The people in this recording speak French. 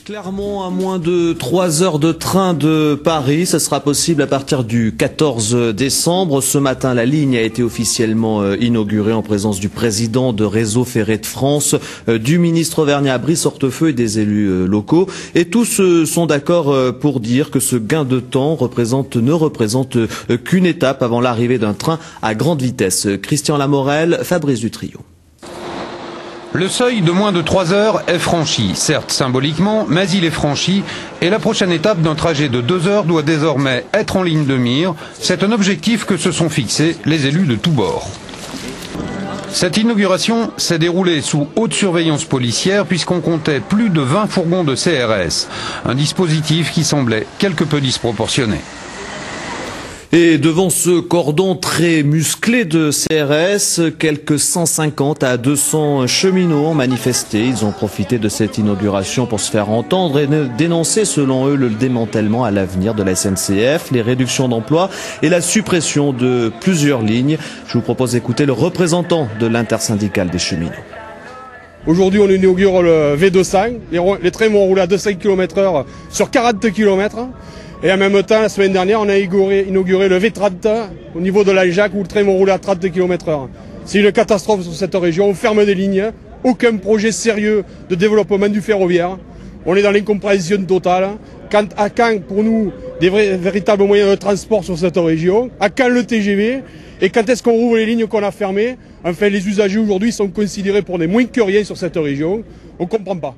Clermont à moins de 3 heures de train de Paris, ça sera possible à partir du 14 décembre. Ce matin, la ligne a été officiellement inaugurée en présence du président de Réseau Ferré de France, du ministre Auvergnat Brice Hortefeux et des élus locaux. Et tous sont d'accord pour dire que ce gain de temps ne représente qu'une étape avant l'arrivée d'un train à grande vitesse. Christian Lamorel, Fabrice Dutrio. Le seuil de moins de 3 heures est franchi, certes symboliquement, mais il est franchi et la prochaine étape d'un trajet de 2 heures doit désormais être en ligne de mire. C'est un objectif que se sont fixés les élus de tous bords. Cette inauguration s'est déroulée sous haute surveillance policière puisqu'on comptait plus de 20 fourgons de CRS, un dispositif qui semblait quelque peu disproportionné. Et devant ce cordon très musclé de CRS, quelques 150 à 200 cheminots ont manifesté. Ils ont profité de cette inauguration pour se faire entendre et dénoncer, selon eux, le démantèlement à l'avenir de la SNCF, les réductions d'emplois et la suppression de plusieurs lignes. Je vous propose d'écouter le représentant de l'intersyndicale des cheminots. Aujourd'hui, on inaugure le V200. Les trains vont rouler à 200 km/h sur 40 km. Et en même temps, la semaine dernière, on a inauguré le V30 au niveau de l'Aljac où le train va rouler à 30 km/h. C'est une catastrophe sur cette région. On ferme des lignes. Aucun projet sérieux de développement du ferroviaire. On est dans l'incompréhension totale. À quand, pour nous, des véritables moyens de transport sur cette région? À quand le TGV? Et quand est-ce qu'on rouvre les lignes qu'on a fermées? Enfin, les usagers aujourd'hui sont considérés pour des moins que rien sur cette région. On ne comprend pas.